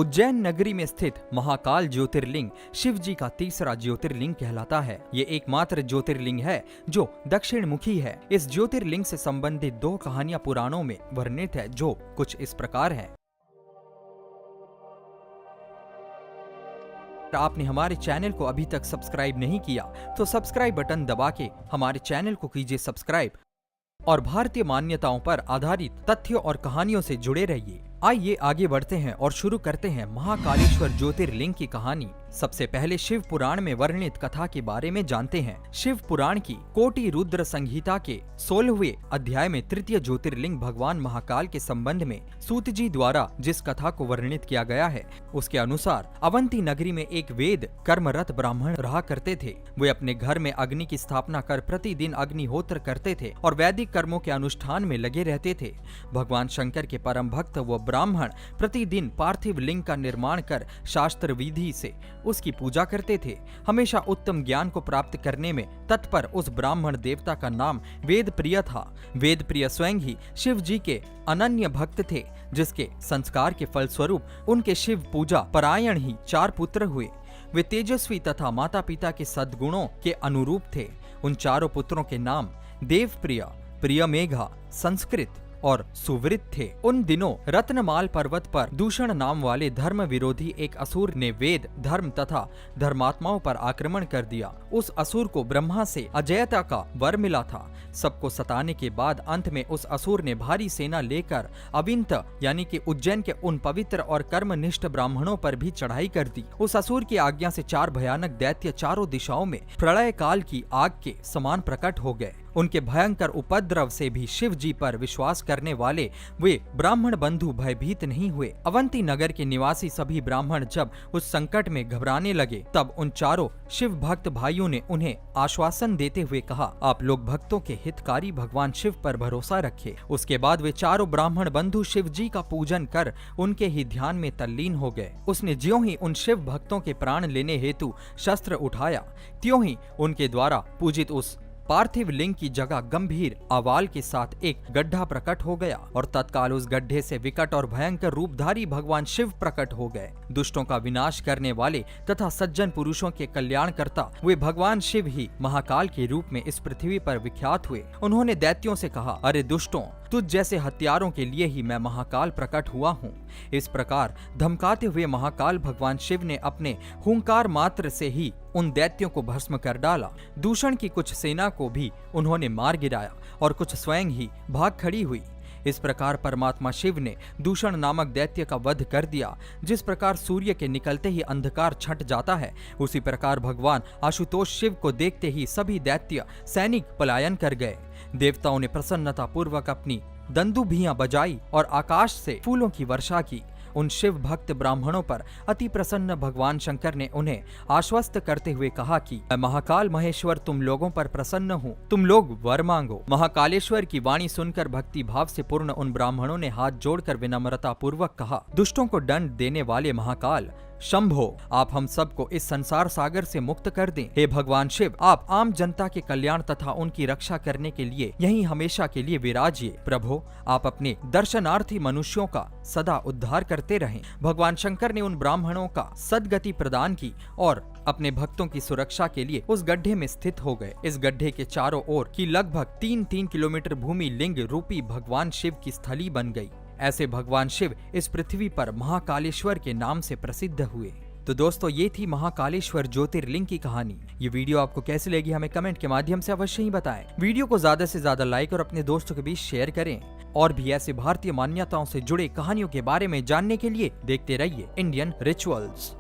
उज्जैन नगरी में स्थित महाकाल ज्योतिर्लिंग शिव जी का तीसरा ज्योतिर्लिंग कहलाता है। ये एकमात्र ज्योतिर्लिंग है जो दक्षिण मुखी है। इस ज्योतिर्लिंग से संबंधित दो कहानियां पुराणों में वर्णित है, जो कुछ इस प्रकार है। आपने हमारे चैनल को अभी तक सब्सक्राइब नहीं किया तो सब्सक्राइब बटन दबा के हमारे चैनल को कीजिए सब्सक्राइब और भारतीय मान्यताओं पर आधारित तथ्यों और कहानियों से जुड़े रहिए। आइए आगे बढ़ते हैं और शुरू करते हैं महाकालेश्वर ज्योतिर्लिंग की कहानी। सबसे पहले शिव पुराण में वर्णित कथा के बारे में जानते हैं। शिव पुराण की कोटि रुद्र संहिता के 16वें अध्याय में तृतीय ज्योतिर्लिंग भगवान महाकाल के संबंध में सूत जी द्वारा जिस कथा को वर्णित किया गया है, उसके अनुसार अवंती नगरी में एक वेद कर्मरत ब्राह्मण रहा करते थे। वे अपने घर में अग्नि की स्थापना कर प्रतिदिन अग्निहोत्र करते थे और वैदिक कर्मों के अनुष्ठान में लगे रहते थे। भगवान शंकर के परम भक्त व ब्राह्मण प्रतिदिन पार्थिव लिंग का निर्माण कर शास्त्र विधि से उसकी पूजा करते थे। हमेशा उत्तम ज्ञान को प्राप्त करने में तत्पर उस ब्राह्मण देवता का नाम वेदप्रिय था। वेदप्रिय स्वयं ही शिव जी के अनन्य भक्त थे, जिसके संस्कार के फलस्वरूप उनके शिव पूजा परायण ही 4 पुत्र हुए। वे तेजस्वी तथा माता पिता के सद्गुणों के अनुरूप थे। उन चारों पुत्रों के नाम देवप्रिय, प्रियमेघा, संस्कृत और सुवृत थे। उन दिनों रत्नमाल पर्वत पर दूषण नाम वाले धर्म विरोधी एक असुर ने वेद, धर्म तथा धर्मात्माओं पर आक्रमण कर दिया। उस असुर को ब्रह्मा से अजयता का वर मिला था। सबको सताने के बाद अंत में उस असुर ने भारी सेना लेकर अविंत यानी कि उज्जैन के उन पवित्र और कर्मनिष्ठ ब्राह्मणों पर भी चढ़ाई कर दी। उस असुर की आज्ञा से 4 भयानक दैत्य चारों दिशाओं में प्रलय काल की आग के समान प्रकट हो गए। उनके भयंकर उपद्रव से भी शिव जी पर विश्वास करने वाले वे ब्राह्मण बंधु भयभीत नहीं हुए। अवंती नगर के निवासी सभी ब्राह्मण जब उस संकट में घबराने लगे, तब उन चारों शिव भक्त भाइयों ने उन्हें आश्वासन देते हुए कहा, आप लोग भक्तों के हितकारी भगवान शिव पर भरोसा रखें। उसके बाद वे चारों ब्राह्मण बंधु शिव जी का पूजन कर उनके ही ध्यान में तल्लीन हो गए। उसने ज्यों ही उन शिव भक्तों के प्राण लेने हेतु शस्त्र उठाया, त्यों ही उनके द्वारा पूजित उस पार्थिव लिंग की जगह गंभीर आवाल के साथ एक गड्ढा प्रकट हो गया और तत्काल उस गड्ढे से विकट और भयंकर रूपधारी भगवान शिव प्रकट हो गए। दुष्टों का विनाश करने वाले तथा सज्जन पुरुषों के कल्याणकर्ता वे भगवान शिव ही महाकाल के रूप में इस पृथ्वी पर विख्यात हुए। उन्होंने दैत्यों से कहा, अरे दुष्टों, तुझ जैसे हत्यारों के लिए ही मैं महाकाल प्रकट हुआ हूँ। इस प्रकार धमकाते हुए महाकाल भगवान शिव ने अपने हुंकार मात्र से ही उन दैत्यों को भस्म कर डाला। दूषण की कुछ सेना को भी उन्होंने मार गिराया और कुछ स्वयं ही भाग खड़ी हुई। इस प्रकार परमात्मा शिव ने दूषण नामक दैत्य का वध कर दिया। जिस प्रकार सूर्य के निकलते ही अंधकार छट जाता है, उसी प्रकार भगवान आशुतोष शिव को देखते ही सभी दैत्य सैनिक पलायन कर गए। देवताओं ने प्रसन्नता पूर्वक अपनी दंदुभियां बजाई और आकाश से फूलों की वर्षा की। उन शिव भक्त ब्राह्मणों पर अति प्रसन्न भगवान शंकर ने उन्हें आश्वस्त करते हुए कहा कि मैं महाकाल महेश्वर तुम लोगों पर प्रसन्न हूँ, तुम लोग वर मांगो। महाकालेश्वर की वाणी सुनकर भक्ति भाव से पूर्ण उन ब्राह्मणों ने हाथ जोड़कर विनम्रता पूर्वक कहा, दुष्टों को दंड देने वाले महाकाल शंभो, आप हम सबको इस संसार सागर से मुक्त कर दें। हे भगवान शिव, आप आम जनता के कल्याण तथा उनकी रक्षा करने के लिए यहीं हमेशा के लिए विराजिए। प्रभो, आप अपने दर्शनार्थी मनुष्यों का सदा उद्धार करते रहें। भगवान शंकर ने उन ब्राह्मणों का सद्गति प्रदान की और अपने भक्तों की सुरक्षा के लिए उस गड्ढे में स्थित हो गए। इस गड्ढे के चारों ओर की लगभग 3-3 किलोमीटर भूमि लिंग रूपी भगवान शिव की स्थली बन गई। ऐसे भगवान शिव इस पृथ्वी पर महाकालेश्वर के नाम से प्रसिद्ध हुए। तो दोस्तों, ये थी महाकालेश्वर ज्योतिर्लिंग की कहानी। ये वीडियो आपको कैसी लगी हमें कमेंट के माध्यम से अवश्य ही बताएं। वीडियो को ज्यादा से ज्यादा लाइक और अपने दोस्तों के बीच शेयर करें। और भी ऐसे भारतीय मान्यताओं से जुड़े कहानियों के बारे में जानने के लिए देखते रहिए इंडियन रिचुअल्स।